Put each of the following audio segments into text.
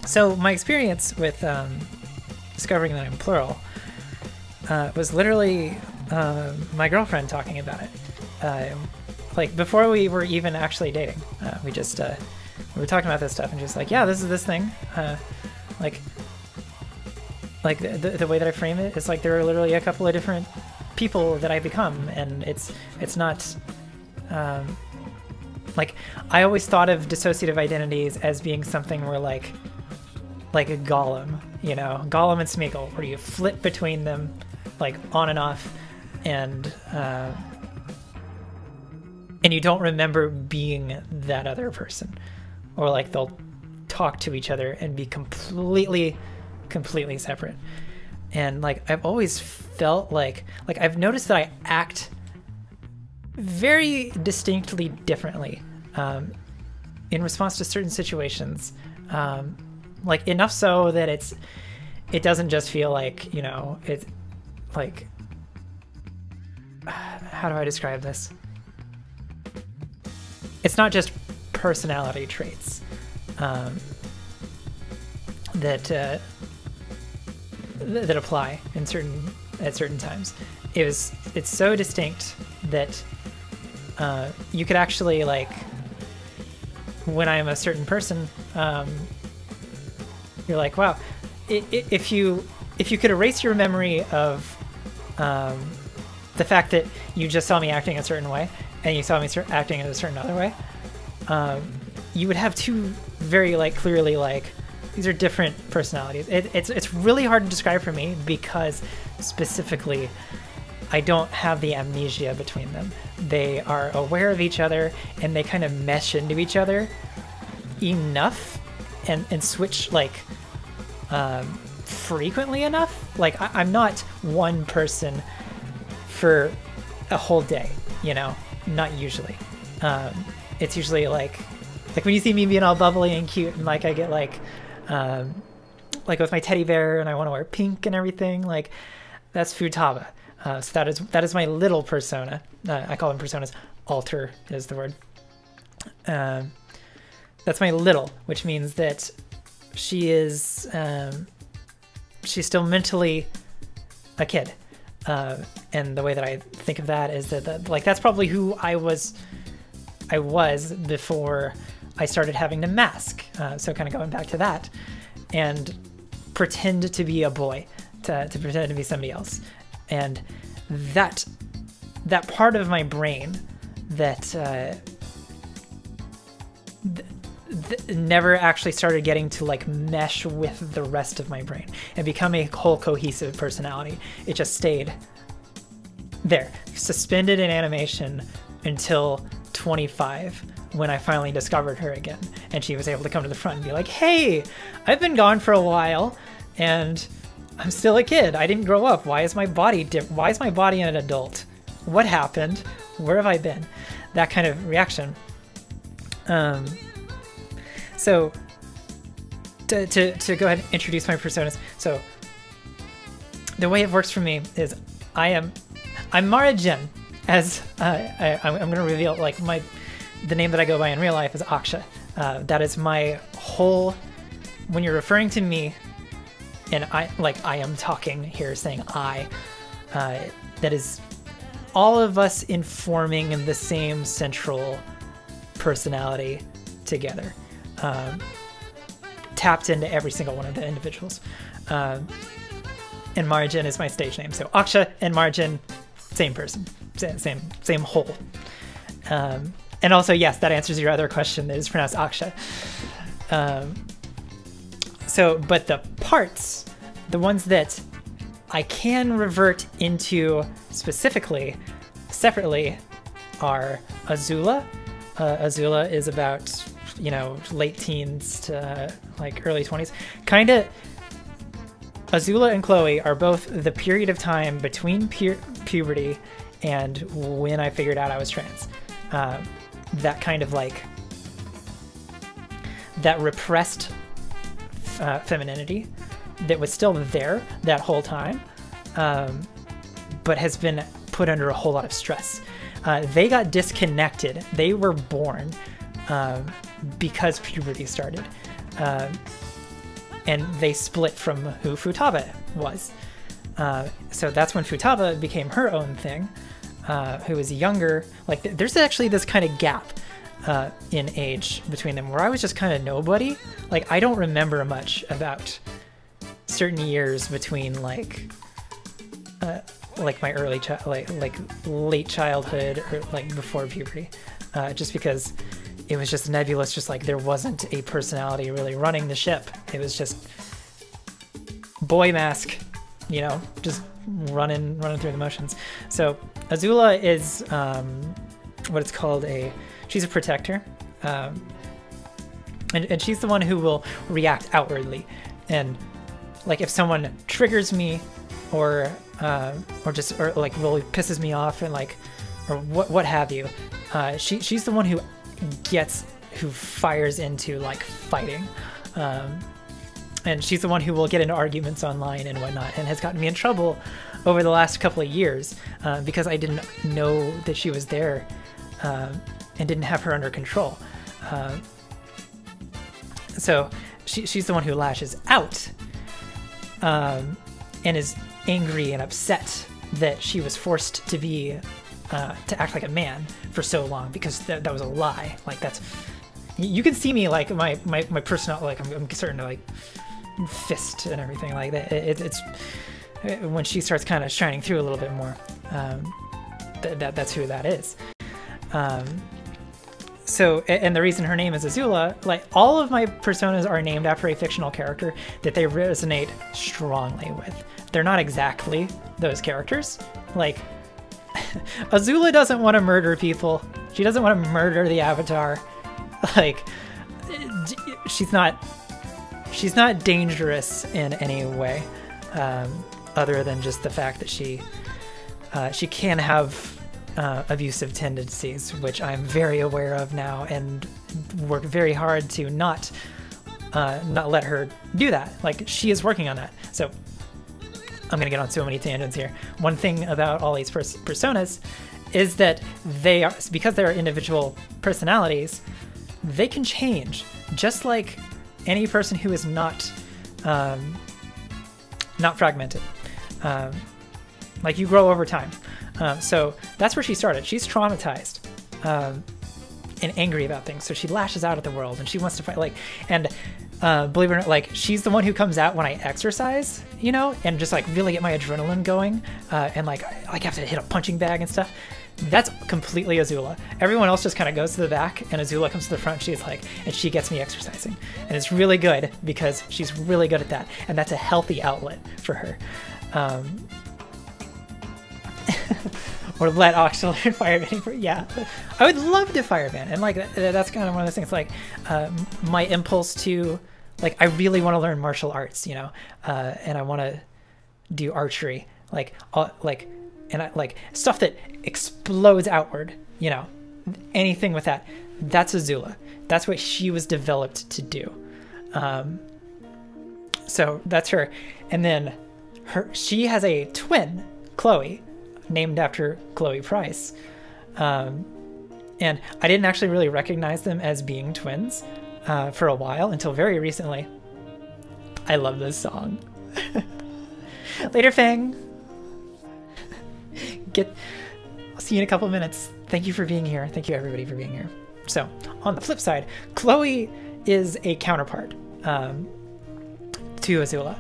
So my experience with discovering that I'm plural was literally my girlfriend talking about it. Like before we were even actually dating, we were talking about this stuff and just like, yeah, this is this thing. Like the way that I frame it is like there are literally a couple of different people that I become, and it's not like I always thought of dissociative identities as being something where like a Gollum, you know, Gollum and Smeagol, where you flip between them like on and off, and you don't remember being that other person, or like they'll talk to each other and be completely separate. And like I've always felt like I've noticed that I act very distinctly differently in response to certain situations, like enough so that it doesn't just feel like, you know, it's like, how do I describe this? It's not just personality traits that apply at certain times. It's so distinct that you could actually, like, when I am a certain person, you're like, wow, if you could erase your memory of the fact that you just saw me acting a certain way and you saw me acting in a certain other way, you would have two very like clearly like these are different personalities. It's really hard to describe for me because specifically I don't have the amnesia between them. They are aware of each other and they kind of mesh into each other enough and switch like frequently enough. Like I'm not one person for a whole day, you know, not usually. It's usually like when you see me being all bubbly and cute and like I get like with my teddy bear and I want to wear pink and everything, like that's Futaba. So that is my little persona. I call them personas. Alter is the word. That's my little, which means that she is she's still mentally a kid. And the way that I think of that is that like that's probably who I was before I started having to mask. So kind of going back to that and pretend to be a boy, to pretend to be somebody else. And that part of my brain that never actually started getting to like mesh with the rest of my brain and become a whole cohesive personality. It just stayed there, suspended in animation until 25, when I finally discovered her again. And she was able to come to the front and be like, hey, I've been gone for a while and I'm still a kid. I didn't grow up. Why is my body why is my body an adult? What happened? Where have I been? That kind of reaction. So to go ahead and introduce my personas. So the way it works for me is I'm Mara Jin, as I'm going to reveal like the name that I go by in real life is Aksha. That is my whole, when you're referring to me, and I am talking here saying that is all of us informing the same central personality together, tapped into every single one of the individuals. And Marjin is my stage name. So Aksha and Marjin, same person, same whole. And also, yes, that answers your other question that is pronounced Aksha. But the parts, the ones that I can revert into specifically, separately, are Azula. Azula is about, you know, late teens to like early 20s. Kinda, Azula and Chloe are both the period of time between puberty and when I figured out I was trans. That kind of like, that repressed femininity that was still there that whole time, but has been put under a whole lot of stress. They got disconnected. They were born because puberty started. and they split from who Futaba was. So that's when Futaba became her own thing, who was younger. Like there's actually this kind of gap in age between them where I was just kind of nobody. Like I don't remember much about certain years between like my early like late childhood or like before puberty, just because it was just nebulous. Just like there wasn't a personality really running the ship. It was just boy mask, you know, just running through the motions. So Azula is what it's called she's a protector, and she's the one who will react outwardly, and like if someone triggers me or like really pisses me off and like or what have you, she's the one who fires into like fighting, and she's the one who will get into arguments online and whatnot, and has gotten me in trouble over the last couple of years because I didn't know that she was there and didn't have her under control. So she's the one who lashes out and is angry and upset that she was forced to be to act like a man for so long, because that was a lie. Like that's, you can see me like my personal, like I'm starting to like fist and everything like that. It's when she starts kind of shining through a little bit more. That's who that is. So, and the reason her name is Azula, like all of my personas are named after a fictional character that they resonate strongly with. They're not exactly those characters. Like, Azula doesn't want to murder people. She doesn't want to murder the Avatar. Like, she's not dangerous in any way, other than just the fact that she can have abusive tendencies, which I'm very aware of now, and work very hard to not let her do that. Like, she is working on that. So I'm gonna get on so many tangents here. One thing about all these personas is that they are, because they are individual personalities, they can change, just like any person who is not fragmented. Like, you grow over time. So that's where she started. She's traumatized and angry about things, so she lashes out at the world and she wants to fight. Like, and believe it or not, like, she's the one who comes out when I exercise, you know, and just like really get my adrenaline going, and like I have to hit a punching bag and stuff. That's completely Azula. Everyone else just kind of goes to the back, and Azula comes to the front. She's like, and she gets me exercising, and it's really good because she's really good at that, and that's a healthy outlet for her. Or let Oxel learn firebending. Yeah, I would love to firebend, and like that's kind of one of those things. Like my impulse to, like, I really want to learn martial arts, you know, and I want to do archery, like and I like stuff that explodes outward, you know, anything with that. That's Azula. That's what she was developed to do. So that's her, and then she has a twin, Chloe, named after Chloe Price. And I didn't actually really recognize them as being twins for a while, until very recently. I love this song. Later, Fang. I'll see you in a couple of minutes. Thank you for being here. Thank you, everybody, for being here. So, on the flip side, Chloe is a counterpart to Azula.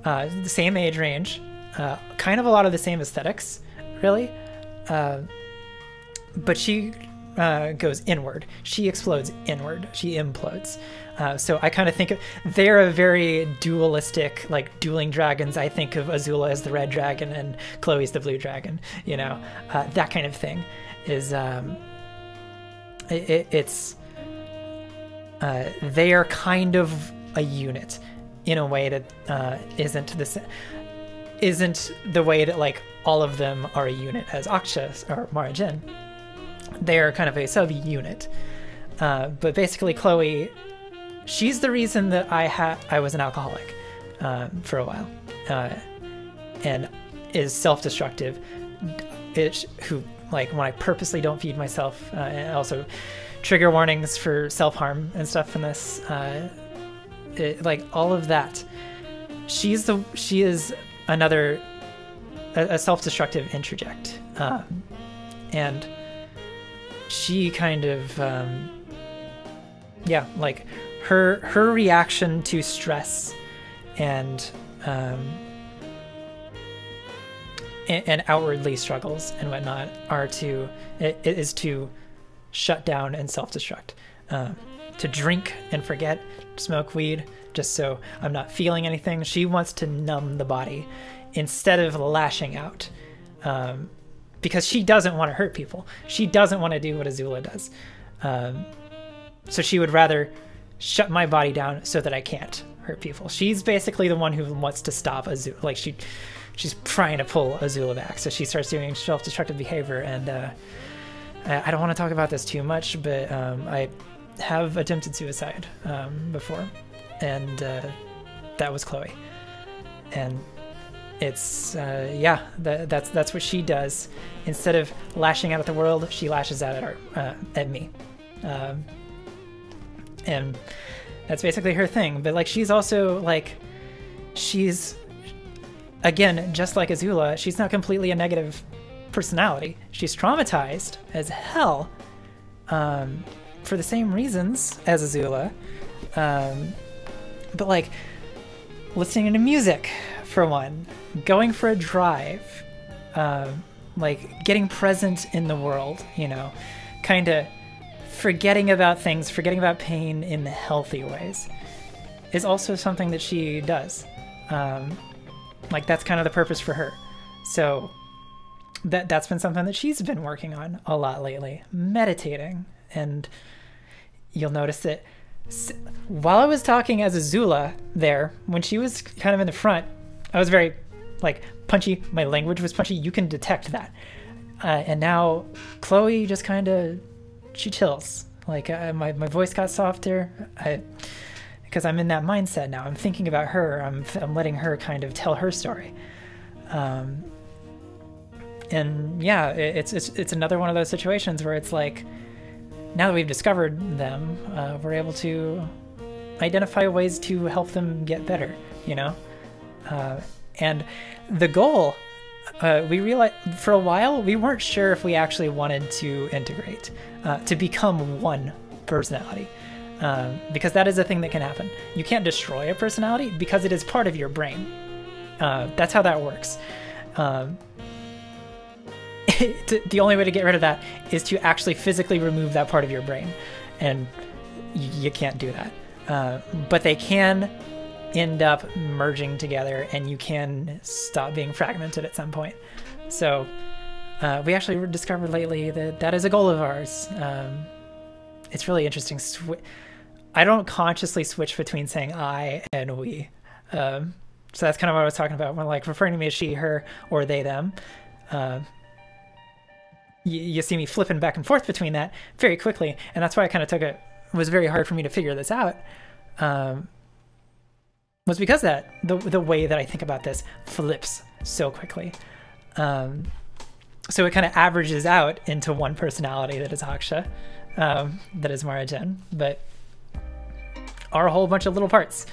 The same age range, kind of a lot of the same aesthetics, really, but she goes inward. She explodes inward. She implodes. So I kind of think they're a very dualistic, like dueling dragons. I think of Azula as the red dragon and Chloe's the blue dragon. You know, that kind of thing is. It's they are kind of a unit in a way that isn't the way that like all of them are a unit as Aksha or Mara Jin. They are kind of a sub-unit. But basically Chloe, she's the reason that I was an alcoholic for a while, and is self-destructive. Who, like, when I purposely don't feed myself, and also trigger warnings for self-harm and stuff in this. like all of that. She is another a self-destructive interject, and she kind of yeah, like her reaction to stress and outwardly struggles and whatnot is to shut down and self-destruct, to drink and forget, smoke weed just so I'm not feeling anything. She wants to numb the body instead of lashing out, because she doesn't want to hurt people. She doesn't want to do what Azula does. So she would rather shut my body down so that I can't hurt people. She's basically the one who wants to stop Azula. Like she's trying to pull Azula back. So she starts doing self-destructive behavior. And I don't want to talk about this too much, but I have attempted suicide before, and that was Chloe. And it's yeah, that's what she does. Instead of lashing out at the world, she lashes out at me, and that's basically her thing. But like, she's also like, she's, again, just like Azula, she's not completely a negative personality. She's traumatized as hell, for the same reasons as Azula, but like listening to music for one, going for a drive, like getting present in the world, you know, kind of forgetting about things, forgetting about pain in healthy ways, is also something that she does. Like that's kind of the purpose for her. So that's been something that she's been working on a lot lately, meditating. And you'll notice that while I was talking as Azula there, when she was kind of in the front, I was very like punchy. My language was punchy. You can detect that. And now Chloe just kind of, she chills. Like my voice got softer. Because I'm in that mindset now. I'm thinking about her. I'm letting her kind of tell her story. And yeah, it's another one of those situations where it's like, now that we've discovered them, we're able to identify ways to help them get better, you know? And the goal, we realized for a while, we weren't sure if we actually wanted to integrate, to become one personality. Because that is a thing that can happen. You can't destroy a personality because it is part of your brain. That's how that works. The only way to get rid of that is to actually physically remove that part of your brain, and you can't do that. But they can end up merging together, and you can stop being fragmented at some point. So we actually discovered lately that that is a goal of ours. It's really interesting. I don't consciously switch between saying I and we. So that's kind of what I was talking about when like referring to me as she, her, or they, them. You see me flipping back and forth between that very quickly, and that's why I kind of it was very hard for me to figure this out, was because that the way that I think about this flips so quickly. So it kind of averages out into one personality that is Aksha, that is Marajan, but are a whole bunch of little parts.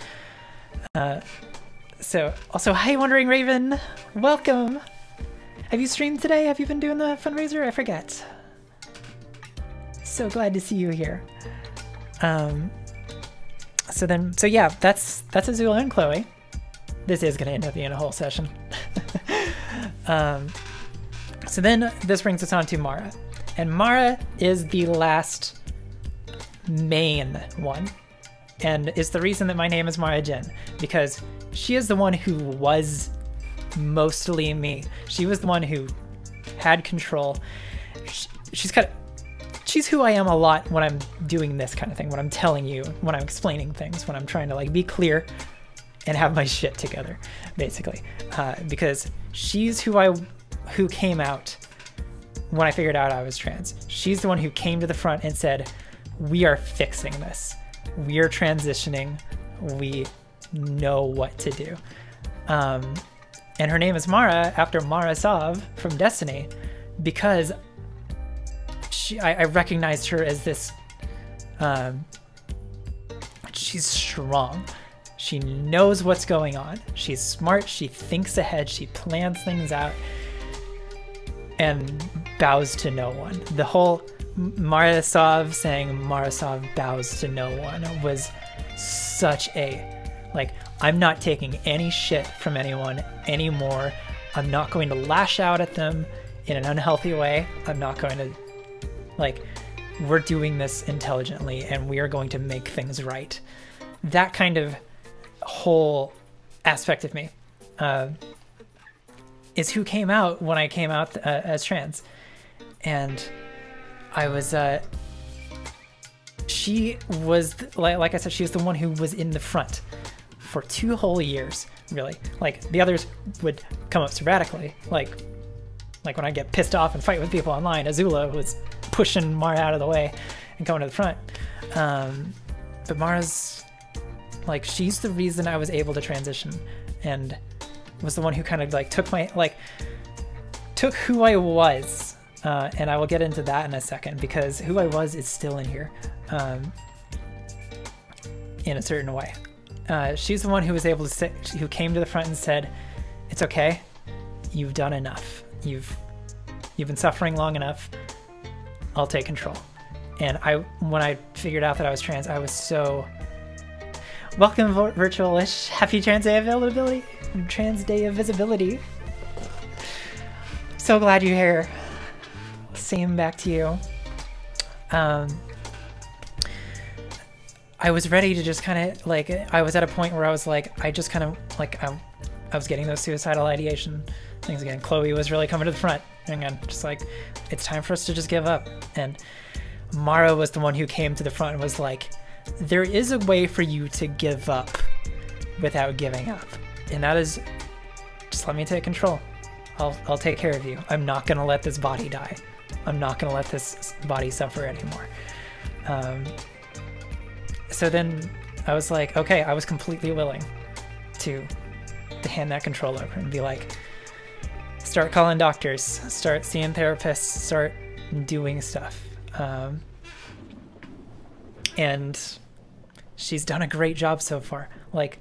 So also, hi Wandering Raven, welcome. Have you streamed today? Have you been doing the fundraiser? I forget. So glad to see you here. So yeah, that's Azula and Chloe. This is gonna end up being a whole session. So then this brings us on to Mara. And Mara is the last main one. And is the reason that my name is Mara Jen, because she is the one who was mostly me. She was the one who had control. She's who I am a lot when I'm doing this kind of thing, when I'm telling you, when I'm explaining things, when I'm trying to like be clear and have my shit together, basically. Because she's who came out when I figured out I was trans. She's the one who came to the front and said, we are fixing this. We are transitioning. We know what to do. And her name is Mara after Mara Sav from Destiny, because I recognized her as this, she's strong, She knows what's going on. She's smart. She thinks ahead. She plans things out and bows to no one. The whole Marasov saying Marasov bows to no one was such a, like, I'm not taking any shit from anyone anymore. I'm not going to lash out at them in an unhealthy way. I'm not going to, like, we're doing this intelligently and we are going to make things right. That kind of whole aspect of me is who came out when I came out as trans. And I was, she was, like I said, she was the one who was in the front for 2 whole years, really. Like, the others would come up sporadically. Like when I get pissed off and fight with people online, Azula was pushing Mara out of the way and coming to the front. But Mara's, like, she's the reason I was able to transition, and was the one who kind of, like, took who I was, and I will get into that in a second, because who I was is still in here, in a certain way. She's the one who was able to say, who came to the front and said, "It's okay, you've done enough. You've been suffering long enough. I'll take control." And when I figured out that I was trans, I was so... Welcome, Virtualish. Happy Trans Day availability. Trans Day of Visibility. So glad you're here. Same back to you. I was ready to just kind of, like, I was at a point where I was like, I just kind of, like, I was getting those suicidal ideation things again. Chloe was really coming to the front. And again, just like, it's time for us to just give up. And Mara was the one who came to the front and was like, there is a way for you to give up without giving up. And that is, just let me take control. I'll take care of you. I'm not going to let this body die. I'm not going to let this body suffer anymore. So then I was like, okay, I was completely willing to hand that control over and be like, start calling doctors, start seeing therapists, start doing stuff. And she's done a great job so far. Like,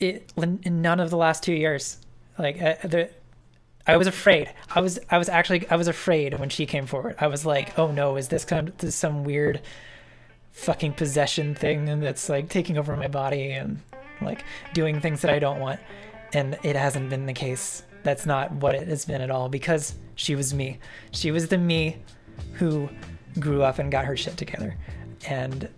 in none of the last 2 years, like, I was afraid. I was afraid when she came forward. I was like, oh no, is this some weird fucking possession thing and that's like taking over my body and like doing things that I don't want? And it hasn't been the case. That's not what it has been at all, because she was me. She was the me who grew up and got her shit together. And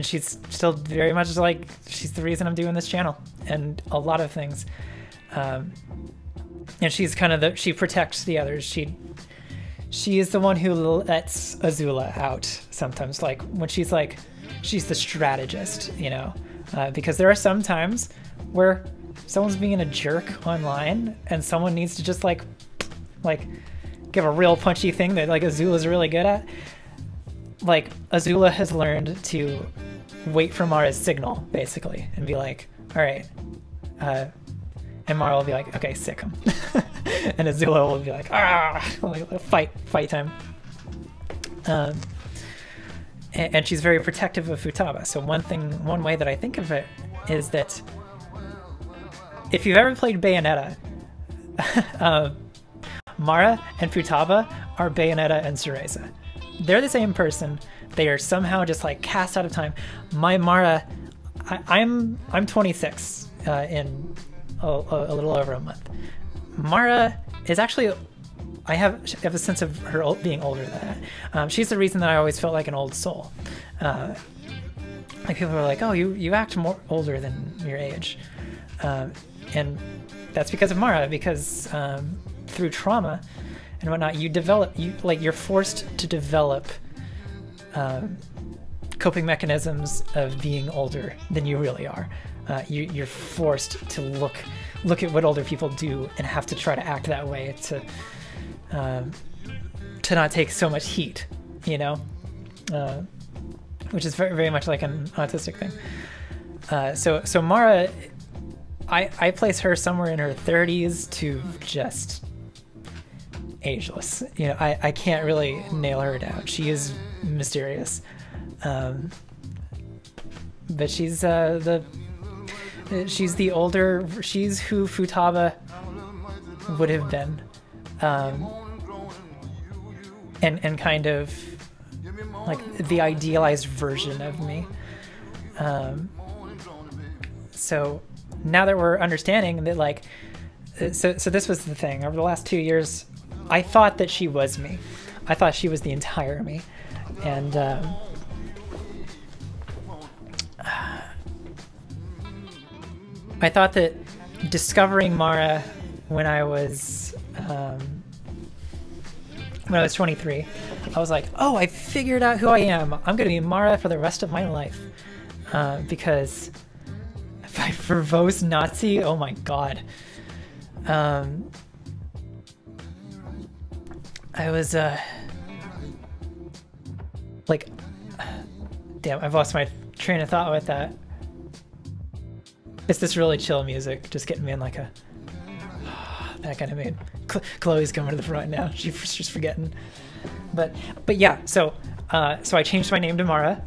she's still very much like, she's the reason I'm doing this channel and a lot of things. And she's kind of she protects the others. She is the one who lets Azula out sometimes. Like when she's like, she's the strategist, you know, because there are some times where someone's being a jerk online and someone needs to just like give a real punchy thing that like Azula's really good at. Like Azula has learned to wait for Mara's signal basically and be like, all right, and Mara will be like, okay, sick him. And Azula will be like, like, fight time. And she's very protective of Futaba. So one way that I think of it is that if you've ever played Bayonetta, Mara and Futaba are Bayonetta and Cereza. They're the same person. They are somehow just like cast out of time. My Mara, I'm 26 in a little over a month. Mara is actually, I have a sense of her being older than that. She's the reason that I always felt like an old soul. Like people are like, oh, you act more older than your age. And that's because of Mara, because through trauma and whatnot, you're forced to develop coping mechanisms of being older than you really are. You're forced to look at what older people do and have to try to act that way to not take so much heat, you know, which is very, very much like an autistic thing. So Mara, I place her somewhere in her 30s to just ageless. You know, I can't really nail her down. She is mysterious. but she's she's the older. She's who Futaba would have been, and kind of like the idealized version of me. So now that we're understanding that, like, so this was the thing. Over the last 2 years, I thought that she was me. I thought she was the entire me. And I thought that discovering Mara when I was 23, I was like, oh, I figured out who I am. I'm going to be Mara for the rest of my life. Because by verbose Nazi, oh my god. I was like, damn, I've lost my train of thought with that. It's this really chill music, just getting me in like a that kind of mood. Chloe's coming to the front now. She's forgetting. But yeah, so I changed my name to Mara,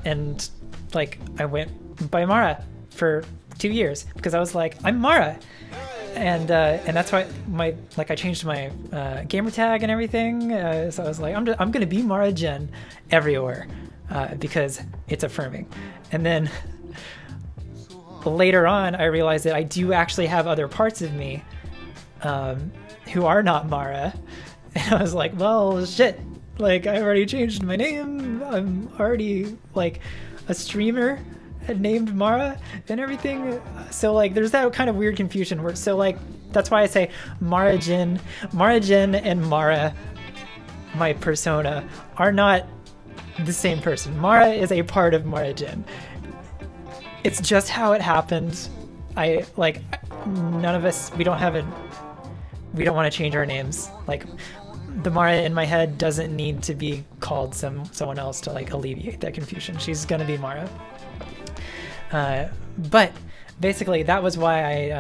and like I went by Mara for 2 years because I was like, I'm Mara. And that's why I changed my gamer tag and everything. So I was like, I'm gonna be Mara Jen everywhere because it's affirming. And then later on, I realized that I do actually have other parts of me who are not Mara. And I was like, well, shit. Like, I already changed my name. I'm already like a streamer named Mara and everything. So like there's that kind of weird confusion where, so like that's why I say Mara Jin and Mara, my persona, are not the same person. Mara is a part of Mara Jin. It's just how it happened. I like none of us, we don't want to change our names. Like the Mara in my head doesn't need to be called someone else to like alleviate that confusion. She's gonna be Mara. But basically that was why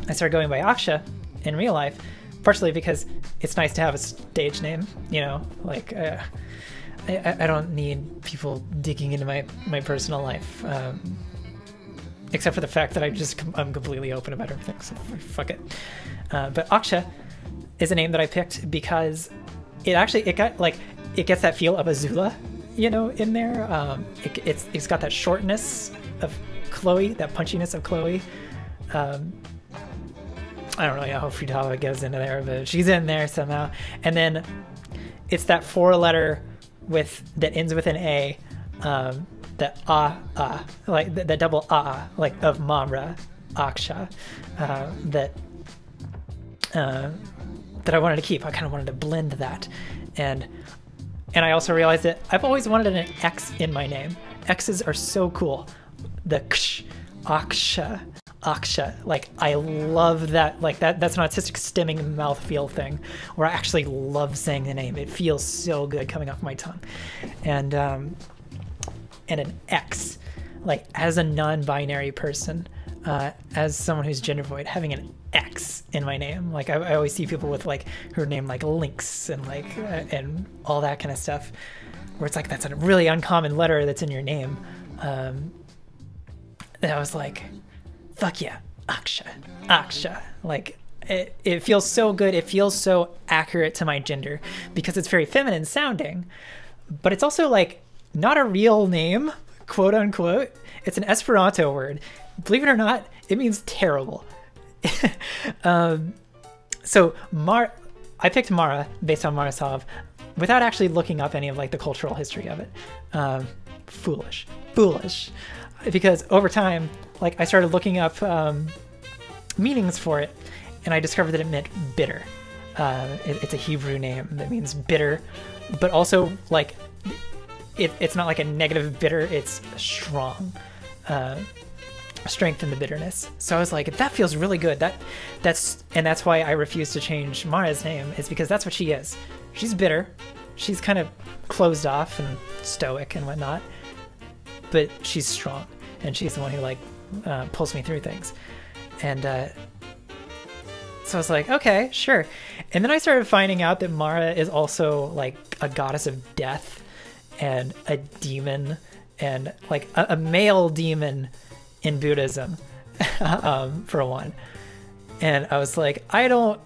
I started going by Aksha in real life, partially because it's nice to have a stage name, you know, like I don't need people digging into my personal life, except for the fact that I'm completely open about everything, so fuck it. But Aksha is a name that I picked because it gets that feel of Azula, you know, in there. It's got that shortness of Chloe, that punchiness of Chloe. I don't know how Futaba goes into there, but she's in there somehow. And then it's that 4-letter that ends with an A, that like that double like of Mara, Aksha, that I wanted to keep. I kind of wanted to blend that, and I also realized that I've always wanted an X in my name. X's are so cool. The ksh, Aksha, like I love that. Like that's an autistic stemming mouthfeel thing, where I actually love saying the name. It feels so good coming off my tongue, and an X, like as a non-binary person, as someone who's gender void, having an X in my name. Like I always see people with like who are named like Lynx and like and all that kind of stuff, where it's like that's a really uncommon letter that's in your name. And I was like, fuck yeah, Aksha. Like it feels so good. It feels so accurate to my gender because it's very feminine sounding, but it's also like not a real name, quote unquote. It's an Esperanto word. Believe it or not, it means terrible. So I picked Mara based on Marasov without actually looking up any of like the cultural history of it. Foolish. Because over time, like I started looking up meanings for it, and I discovered that it meant bitter. It's a Hebrew name that means bitter, but also like it's not like a negative bitter, it's strong. Strength in the bitterness. So I was like, that feels really good. That's why I refuse to change Mara's name, is because that's what she is. She's bitter. She's kind of closed off and stoic and whatnot, but she's strong, and she's the one who like pulls me through things. And so I was like, okay, sure. And then I started finding out that Mara is also like a goddess of death and a demon and like a male demon in Buddhism, for one. And I was like, I don't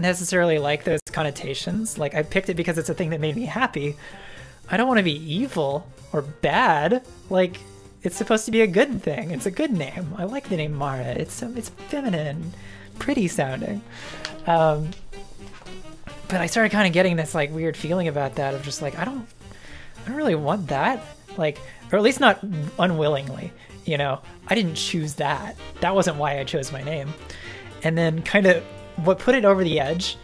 necessarily like those connotations. Like, I picked it because it's a thing that made me happy. I don't want to be evil or bad. Like, it's supposed to be a good thing. It's a good name. I like the name Mara. It's feminine, pretty sounding. But I started kind of getting this like weird feeling about that of just like, I don't really want that. Like, or at least not unwillingly, you know. I didn't choose that. That wasn't why I chose my name. And then kind of what put it over the edge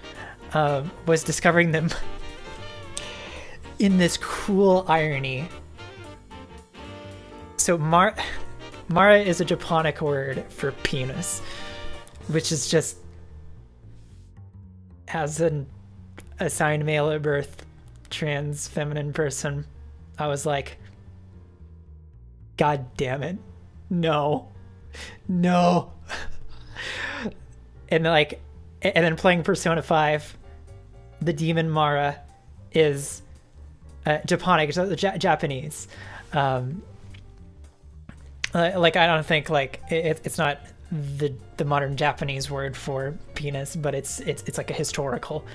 was discovering them in this cool irony. So Mara is a Japonic word for penis, which is just, as an assigned male at birth, trans feminine person, I was like, God damn it. No. And then playing Persona 5, the demon Mara is Japonic, Japanese. Like, I don't think like it's not the modern Japanese word for penis, but it's like a historical.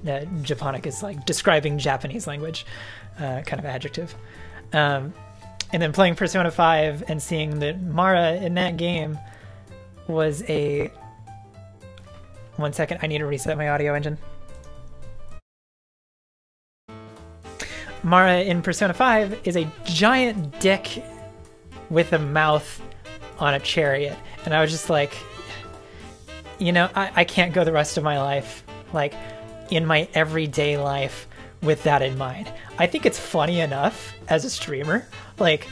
Japonic is like describing Japanese language, kind of adjective. And then playing Persona 5 and seeing that Mara in that game was a... One second, I need to reset my audio engine. Mara in Persona 5 is a giant dick with a mouth on a chariot. And I was just like, you know, I can't go the rest of my life, like, in my everyday life with that in mind. I think it's funny enough as a streamer. Like,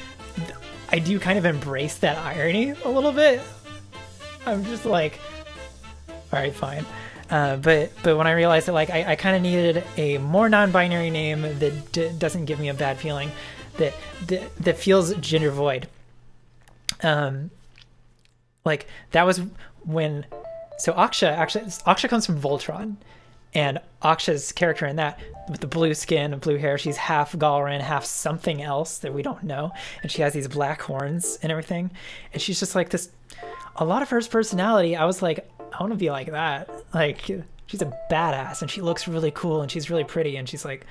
I do kind of embrace that irony a little bit. I'm just like, all right, fine. But when I realized that, like, I kind of needed a more non-binary name that doesn't give me a bad feeling, that feels gender void. Like, that was when... So Aksha comes from Voltron, and Aksha's character in that, with the blue skin and blue hair, she's half Galran, half something else that we don't know, and she has these black horns and everything, and she's just like this... A lot of her personality, I was like, I want to be like that. Like, she's a badass, and she looks really cool, and she's really pretty, and she's like...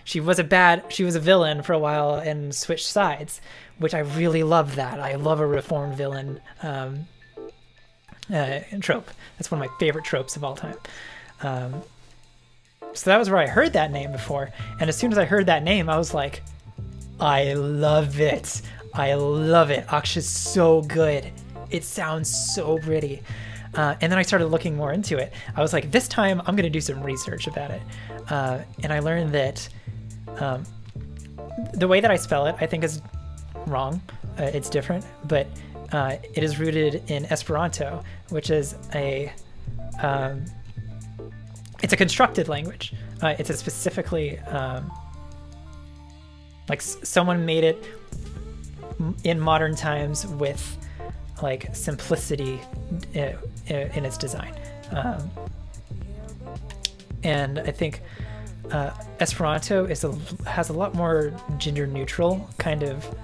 She was a villain for a while and switched sides, which I really love that. I love a reformed villain trope. That's one of my favorite tropes of all time. So that was where I heard that name before, and as soon as I heard that name, I was like, I love it. I love it. Aksha's so good. It sounds so pretty. And then I started looking more into it. I was like, this time I'm going to do some research about it. And I learned that the way that I spell it, I think, is wrong. It's different, but it is rooted in Esperanto, which is it's a constructed language. It's a specifically, like, someone made it in modern times with, like, simplicity in its design. And I think Esperanto has a lot more gender neutral kind of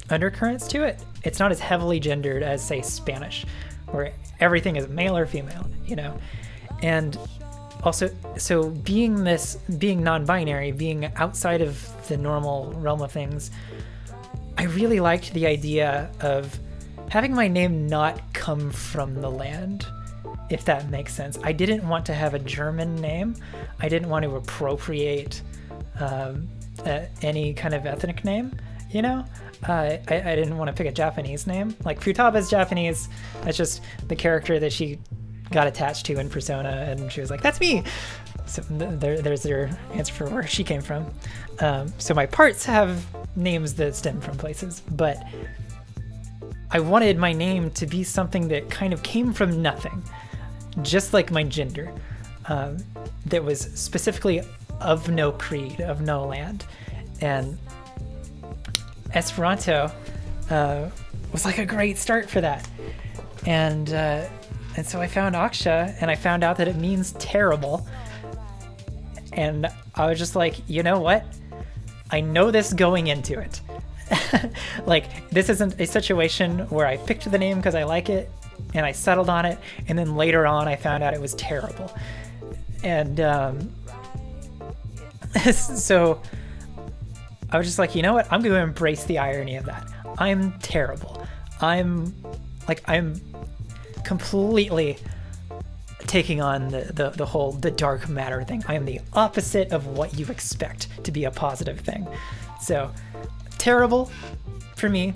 undercurrents to it. It's not as heavily gendered as, say, Spanish, where everything is male or female, you know? And also, so being non-binary, being outside of the normal realm of things, I really liked the idea of having my name not come from the land, if that makes sense. I didn't want to have a German name. I didn't want to appropriate any kind of ethnic name, you know? I didn't want to pick a Japanese name. Like, Futaba's Japanese. That's just the character that she got attached to in Persona, and she was like, that's me! So there's their answer for where she came from. So my parts have names that stem from places, but I wanted my name to be something that kind of came from nothing, just like my gender, that was specifically of no creed, of no land. And Esperanto was like a great start for that. And so I found Aksha, and I found out that it means terrible. And I was just like, you know what? I know this going into it. Like, this isn't a situation where I picked the name because I like it and I settled on it, and then later on I found out it was terrible. And so I was just like, you know what? I'm going to embrace the irony of that. I'm terrible. I'm completely taking on the whole dark matter thing. I am the opposite of what you expect to be a positive thing. So terrible for me.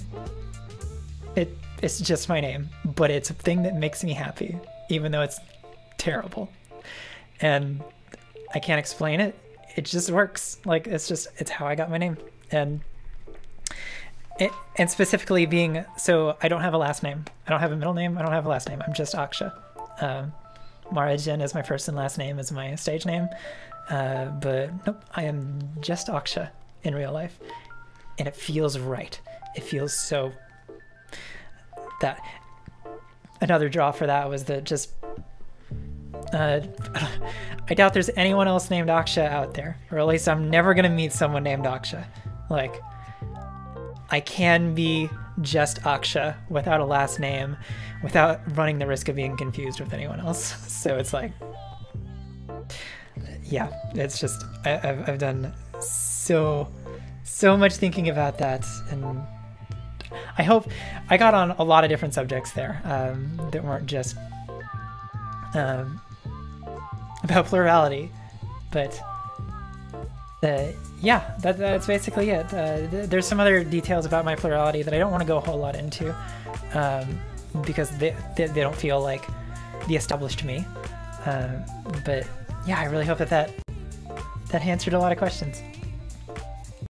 It's just my name, but it's a thing that makes me happy, even though it's terrible. And I can't explain it. It just works. Like, it's how I got my name. And specifically being, so I don't have a last name. I don't have a middle name. I don't have a last name. I'm just Aksha. Marajin is my first and last name, is my stage name. But nope, I am just Aksha in real life. And it feels right. It feels so... That another draw for that was that just I doubt there's anyone else named Aksha out there, or at least I'm never gonna meet someone named Aksha. Like, I can be just Aksha without a last name, without running the risk of being confused with anyone else. So it's like, yeah, it's just I've done so much thinking about that, and I hope I got on a lot of different subjects there that weren't just about plurality, but yeah, that's basically it. There's some other details about my plurality that I don't want to go a whole lot into because they don't feel like the established me. But yeah, I really hope that answered a lot of questions.